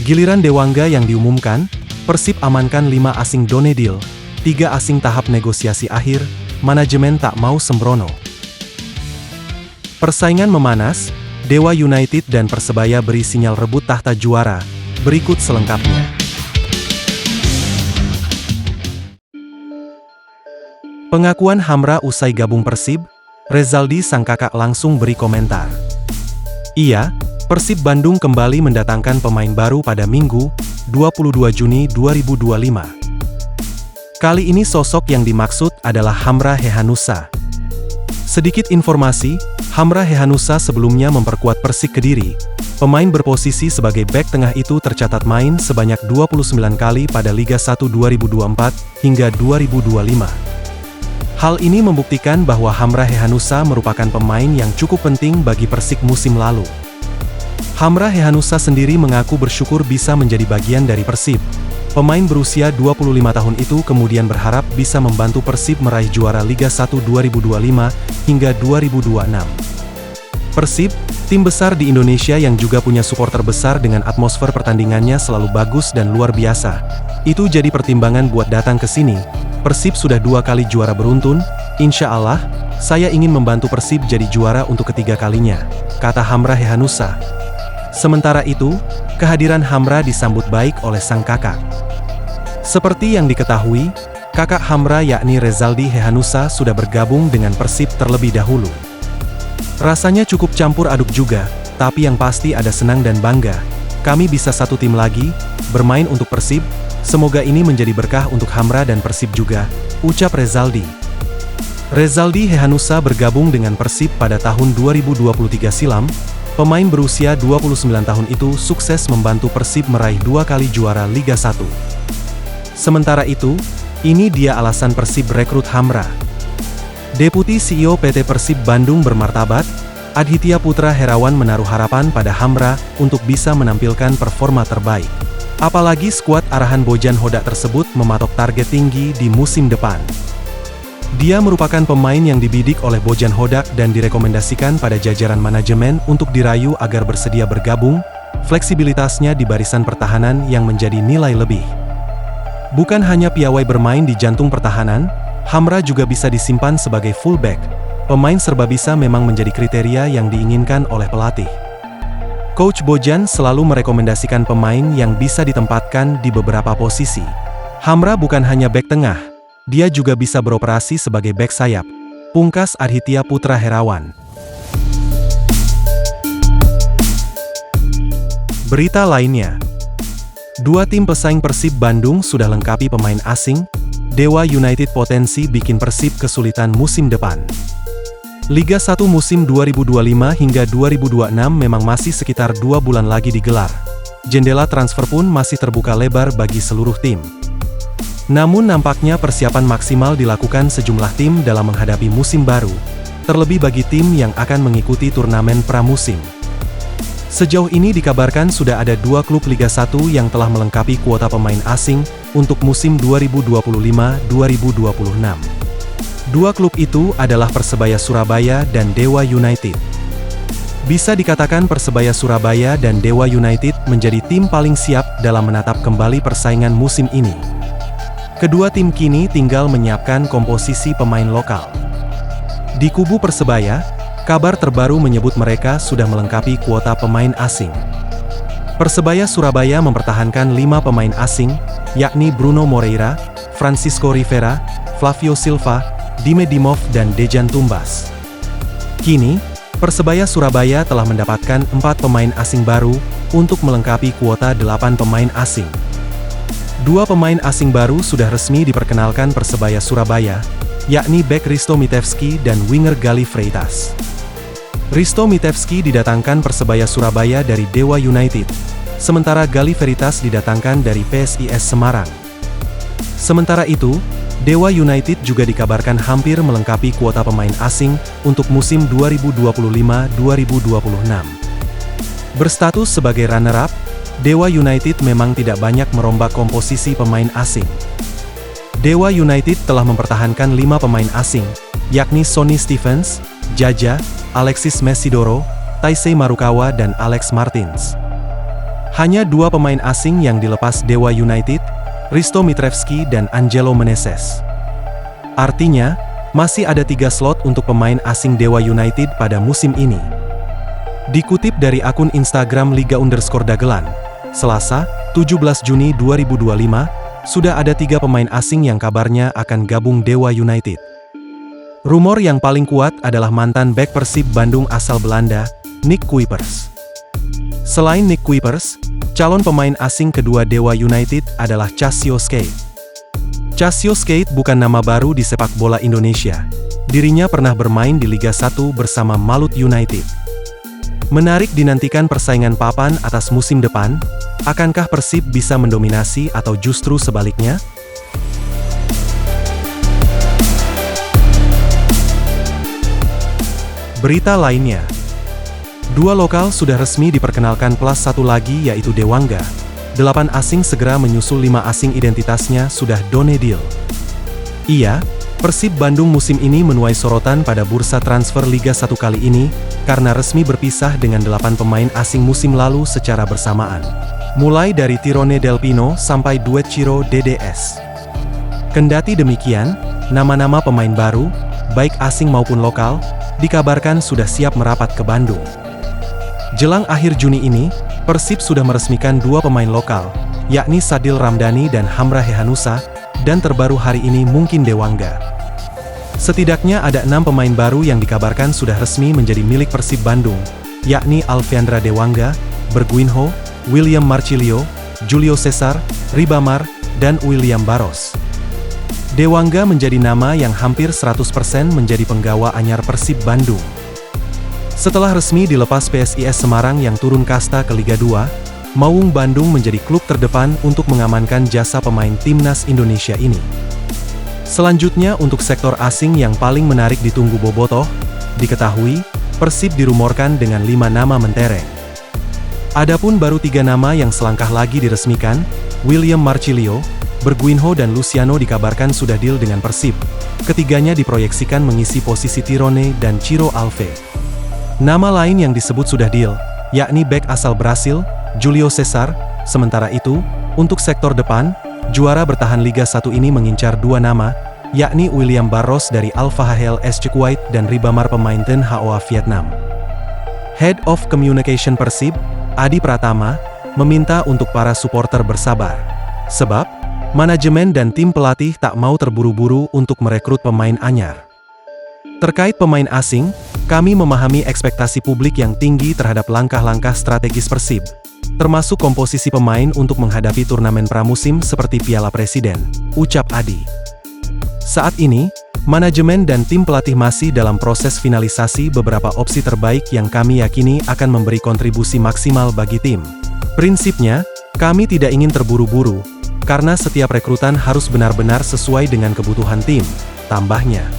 Giliran Dewangga yang diumumkan, Persib amankan 5 asing Donedil, 3 asing tahap negosiasi akhir, manajemen tak mau sembrono. Persaingan memanas, Dewa United dan Persebaya beri sinyal rebut tahta juara, berikut selengkapnya. Pengakuan Hamra usai gabung Persib, Rezaldi sang kakak langsung beri komentar. Iya, Persib Bandung kembali mendatangkan pemain baru pada Minggu, 22 Juni 2025. Kali ini sosok yang dimaksud adalah Hamra Hehanussa. Sedikit informasi, Hamra Hehanussa sebelumnya memperkuat Persik Kediri. Pemain berposisi sebagai bek tengah itu tercatat main sebanyak 29 kali pada Liga 1 2024 hingga 2025. Hal ini membuktikan bahwa Hamra Hehanussa merupakan pemain yang cukup penting bagi Persik musim lalu. Hamra Hehanussa sendiri mengaku bersyukur bisa menjadi bagian dari Persib. Pemain berusia 25 tahun itu kemudian berharap bisa membantu Persib meraih juara Liga 1 2025 hingga 2026. Persib, tim besar di Indonesia yang juga punya supporter besar dengan atmosfer pertandingannya selalu bagus dan luar biasa. Itu jadi pertimbangan buat datang ke sini. Persib sudah 2 kali juara beruntun, insya Allah, saya ingin membantu Persib jadi juara untuk ketiga kalinya, kata Hamra Hehanussa. Sementara itu, kehadiran Hamra disambut baik oleh sang kakak. Seperti yang diketahui, kakak Hamra yakni Rezaldi Hehanussa sudah bergabung dengan Persib terlebih dahulu. Rasanya cukup campur aduk juga, tapi yang pasti ada senang dan bangga. Kami bisa satu tim lagi, bermain untuk Persib, semoga ini menjadi berkah untuk Hamra dan Persib juga, ucap Rezaldi. Rezaldi Hehanussa bergabung dengan Persib pada tahun 2023 silam. Pemain berusia 29 tahun itu sukses membantu Persib meraih 2 kali juara Liga 1. Sementara itu, ini dia alasan Persib rekrut Hamra. Deputi CEO PT Persib Bandung bermartabat, Adhitya Putra Herawan menaruh harapan pada Hamra untuk bisa menampilkan performa terbaik. Apalagi skuad arahan Bojan Hodak tersebut mematok target tinggi di musim depan. Dia merupakan pemain yang dibidik oleh Bojan Hodak dan direkomendasikan pada jajaran manajemen untuk dirayu agar bersedia bergabung, fleksibilitasnya di barisan pertahanan yang menjadi nilai lebih. Bukan hanya piawai bermain di jantung pertahanan, Hamra juga bisa disimpan sebagai fullback. Pemain serba bisa memang menjadi kriteria yang diinginkan oleh pelatih. Coach Bojan selalu merekomendasikan pemain yang bisa ditempatkan di beberapa posisi. Hamra bukan hanya bek tengah, dia juga bisa beroperasi sebagai bek sayap, pungkas Adhitya Putra Herawan. Berita lainnya, 2 tim pesaing Persib Bandung sudah lengkapi pemain asing. Dewa United potensi bikin Persib kesulitan musim depan. Liga 1 musim 2025 hingga 2026 memang masih sekitar 2 bulan lagi digelar. Jendela transfer pun masih terbuka lebar bagi seluruh tim. Namun nampaknya persiapan maksimal dilakukan sejumlah tim dalam menghadapi musim baru, terlebih bagi tim yang akan mengikuti turnamen pramusim. Sejauh ini dikabarkan sudah ada 2 klub Liga 1 yang telah melengkapi kuota pemain asing untuk musim 2025-2026. 2 klub itu adalah Persebaya Surabaya dan Dewa United. Bisa dikatakan Persebaya Surabaya dan Dewa United menjadi tim paling siap dalam menatap kembali persaingan musim ini. Kedua tim kini tinggal menyiapkan komposisi pemain lokal. Di kubu Persebaya, kabar terbaru menyebut mereka sudah melengkapi kuota pemain asing. Persebaya Surabaya mempertahankan 5 pemain asing, yakni Bruno Moreira, Francisco Rivera, Flavio Silva, Dime Dimov dan Dejan Tumbas. Kini, Persebaya Surabaya telah mendapatkan 4 pemain asing baru untuk melengkapi kuota 8 pemain asing. 2 pemain asing baru sudah resmi diperkenalkan Persebaya Surabaya, yakni bek Risto Mitevski dan winger Gali Freitas. Risto Mitevski didatangkan Persebaya Surabaya dari Dewa United, sementara Gali Freitas didatangkan dari PSIS Semarang. Sementara itu, Dewa United juga dikabarkan hampir melengkapi kuota pemain asing untuk musim 2025-2026. Berstatus sebagai runner-up, Dewa United memang tidak banyak merombak komposisi pemain asing. Dewa United telah mempertahankan 5 pemain asing, yakni Sonny Stevens, Jaja, Alexis Mesidoro, Taisei Marukawa dan Alex Martins. Hanya 2 pemain asing yang dilepas Dewa United, Risto Mitrevski dan Angelo Meneses. Artinya, masih ada 3 slot untuk pemain asing Dewa United pada musim ini. Dikutip dari akun Instagram Liga_Dagelan, Selasa, 17 Juni 2025, sudah ada 3 pemain asing yang kabarnya akan gabung Dewa United. Rumor yang paling kuat adalah mantan bek Persib Bandung asal Belanda, Nick Kuipers. Selain Nick Kuipers, calon pemain asing kedua Dewa United adalah Casio Skate. Casio Skate bukan nama baru di sepak bola Indonesia. Dirinya pernah bermain di Liga 1 bersama Malut United. Menarik dinantikan persaingan papan atas musim depan. Akankah Persib bisa mendominasi atau justru sebaliknya? Berita lainnya, 2 lokal sudah resmi diperkenalkan plus 1 lagi yaitu Dewangga. 8 asing segera menyusul 5 asing identitasnya sudah done deal. Iya, Persib Bandung musim ini menuai sorotan pada bursa transfer Liga 1 kali ini, karena resmi berpisah dengan 8 pemain asing musim lalu secara bersamaan. Mulai dari Tirone Del Pino sampai duet Ciro DDS. Kendati demikian, nama-nama pemain baru, baik asing maupun lokal, dikabarkan sudah siap merapat ke Bandung. Jelang akhir Juni ini, Persib sudah meresmikan 2 pemain lokal, yakni Sadil Ramdhani dan Hamra Hehanusa, dan terbaru hari ini mungkin Dewangga. Setidaknya ada 6 pemain baru yang dikabarkan sudah resmi menjadi milik Persib Bandung, yakni Alfeandra Dewangga, Berguinho, William Marcilio, Julio Cesar, Ribamar, dan William Barros. Dewangga menjadi nama yang hampir 100% menjadi penggawa anyar Persib Bandung. Setelah resmi dilepas PSIS Semarang yang turun kasta ke Liga 2, Maung Bandung menjadi klub terdepan untuk mengamankan jasa pemain timnas Indonesia ini. Selanjutnya untuk sektor asing yang paling menarik ditunggu bobotoh, diketahui, Persib dirumorkan dengan 5 nama mentereng. Adapun baru 3 nama yang selangkah lagi diresmikan, William Marcilio, Berguinho dan Luciano dikabarkan sudah deal dengan Persib. Ketiganya diproyeksikan mengisi posisi Tirone dan Ciro Alve. Nama lain yang disebut sudah deal, yakni bek asal Brasil, Julio Cesar. Sementara itu, untuk sektor depan, juara bertahan Liga 1 ini mengincar 2 nama, yakni William Barros dari Alpha HL SC Kuwait dan Ribamar pemain Ten Hoa Vietnam. Head of Communication Persib, Adi Pratama, meminta untuk para supporter bersabar. Sebab, manajemen dan tim pelatih tak mau terburu-buru untuk merekrut pemain anyar. Terkait pemain asing, kami memahami ekspektasi publik yang tinggi terhadap langkah-langkah strategis Persib, termasuk komposisi pemain untuk menghadapi turnamen pramusim seperti Piala Presiden, ucap Adi. Saat ini, manajemen dan tim pelatih masih dalam proses finalisasi beberapa opsi terbaik yang kami yakini akan memberi kontribusi maksimal bagi tim. Prinsipnya, kami tidak ingin terburu-buru, karena setiap rekrutan harus benar-benar sesuai dengan kebutuhan tim, tambahnya.